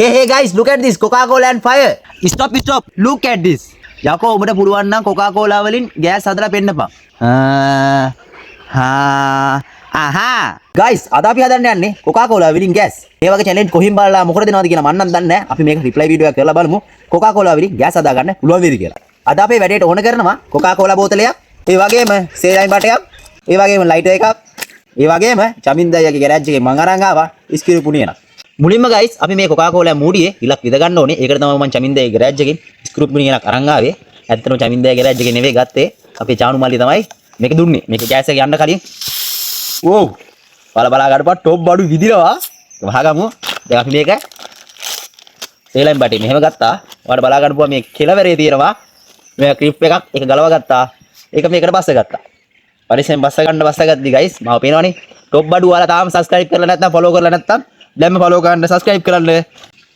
Hey guys, look at this Coca-Cola and fire. Stop. Look at this. යකෝ ඔබට පුළුවන් නම් Coca-Cola වලින් ගෑස් හදලා පෙන්නපන්. guys අද අපි හදන්න යන්නේ Coca-Cola වලින් ගෑස්. මේ වගේ challenge කොහින් බලලා මොකද දෙනවද කියලා මම නම් දන්නේ නැහැ. අපි මේක reply video එකක් කරලා බලමු. Coca-Cola වලින් ගෑස් හදා ගන්න පුළුවන් වේද කියලා. අද අපේ වැඩේට ඕන කරනවා Coca-Cola බෝතලයක්, ඒ වගේම සේලයින් බටයක්, ඒ වගේම ලයිටර් එකක්, ඒ වගේම චමින්දයිගේ ගෑරේජ් එකේ මං අරන් ආවා ස්ක්‍රූ පුණියන. මුලින්ම guys අපි මේ Coca-Cola මූඩියේ ඉලක් විද ගන්න ඕනේ. ඒකට තමයි මම චමින්දයිගේ ගෑරේජ් එකෙන් ස්ක්‍රූ පුණියනක් අරන් ආවේ. ඇත්තටම චමින්දයිගේ ගෑරේජ් එකේ නෙවෙයි ගත්තේ. අපේ චානු මල්ලි තමයි මේක දුන්නේ. මේක ගෑස් එක යන්න කලින් ඕ බලා ගන්නපන් টොප් බඩු විදිනවා. වහගමු. දැන් අපි මේක සේලයින් බටේ මෙහෙම ගත්තා. ඔයාලට බලා ගන්න පුළුවන් මේ කෙලවරේ තියෙනවා. මේ ක්ලිප් එකක් ඒක ගලව ගත්තා. ඒක මේකට බස්ස ගත්තා. පරිස්සෙන් බස්ස ගත්තී guys. මාව පේනවනේ. টොප් බඩු ඔයාලා තාම subscribe කරලා නැත්නම් follow කරලා නැත්නම් දැන්ම follow කරන්න subscribe කරන්න.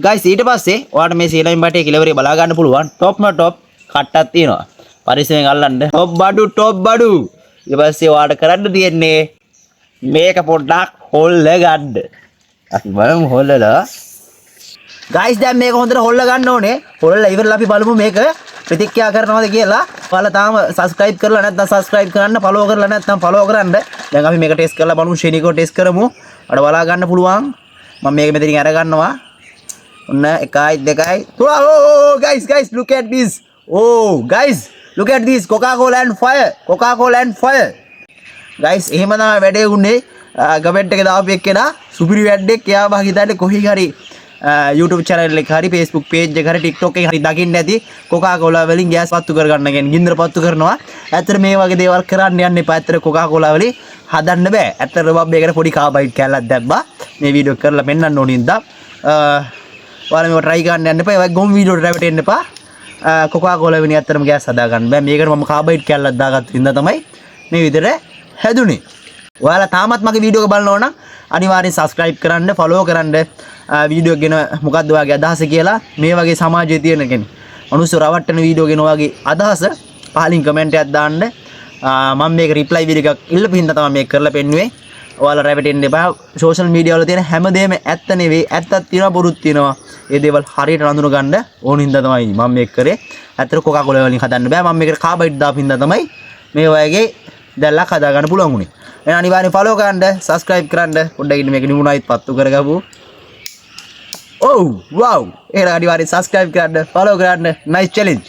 guys ඊට පස්සේ ඔයාලට මේ සේලයින් බටේ කෙලවරේ බලා ගන්න පුළුවන්. টොප්ම টොප් කට්ටක් තියෙනවා. පරිස්සෙන් අල්ලන්න. টොප් බඩු. ඊට පස්සේ ඔයාලට කරන්න තියෙන්නේ මේක පොඩ්ඩක් හොල්ල ගන්න. අපි බලමු හොල්ලලා. guys දැන් මේක හොඳට හොල්ල ගන්න ඕනේ. හොල්ලලා ඉවරලා අපි බලමු මේක ප්‍රතික්‍රියා කරනවද කියලා. ඔයාලා තාම subscribe කරලා නැත්නම් subscribe කරන්න, follow කරලා නැත්නම් follow කරන්න. දැන් අපි මේක ටෙස්ට් කරලා බලමු. ශේනිකෝ ටෙස්ට් කරමු. අර බලා ගන්න පුළුවන්. මම මේක මෙතනින් අර ගන්නවා. ඔන්න 1 2 3. guys look at this. guys look at this Coca-Cola and fire. guys එහෙම තමයි වැඩේ උන්නේ. කමෙන්ට් එක දාපු එක්කෙනා සුපිරි වැඩක්. එයා මම හිතන්නේ කොහේ හරි YouTube channel එක හරි Facebook page එක හරි TikTok එක හරි දකින්න ඇති Coca-Cola වලින් ගෑස් පත්තු කර ගන්න කියන්නේ ගින්දර පත්තු කරනවා. ඇත්තට මේ වගේ දේවල් කරන්න යන්න එපා. ඇත්තට Coca-Cola වලින් හදන්න බෑ. ඇත්තට මම මේකට පොඩි කාබයිඩ් කැල්ලක් දැම්මා. මේ වීඩියෝ කරලා පෙන්නන්න ඕනින් දා. ඔයාලා මේක try කරන්න යන්න එපා. ඒ වගේ ගොම් වීඩියෝට රැවටෙන්න එපා. Coca-Cola වලින් ඇත්තටම ගෑස් හදා ගන්න බෑ. මේකට මම කාබයිඩ් කැල්ලක් දාගත්ත හින්දා තමයි මේ විදිහට හැදුනේ. ඔයාලා තාමත් මගේ වීඩියෝ එක බලනවා නම් අනිවාර්යෙන් subscribe කරන්න, follow කරන්න. වීඩියෝ එක ගැන මොකක්ද ඔයාගේ අදහස කියලා, මේ වගේ සමාජයේ තියෙන කෙනෙක් මනුස්ස රවට්ටන වීඩියෝ ගැන ඔයාගේ අදහස පහලින් කමෙන්ට් එකක් දාන්න. මම මේක reply වීඩියෝ එකක් ඉල්ලපු හින්දා තමයි මේක කරලා පෙන්නුවේ. ඔයාලා රැවටෙන්න එපා. social media වල තියෙන හැමදේම ඇත්ත නෙවෙයි. ඇත්තක් තියෙනවා, බොරුත් තියෙනවා. ඒ දේවල් හරියට අඳුන ගන්න ඕන හින්දා තමයි මම මේක කරේ. ඇත්තට Coca-Cola වලින් හදන්න බෑ. මම මේකට කාබයිඩ් දාපු හින්දා තමයි මේ වගේ දැල්ලක් හදා ගන්න පුළුවන් උනේ. එහෙනම් අනිවාර්යෙන් follow කරන්න, subscribe කරන්න. පොඩ්ඩක් ඉන්න මේක නිමුණයිත් පත්තු කරගමු. wow එහෙනම් අනිවාර්යෙන් subscribe කරන්න, follow කරන්න. nice challenge.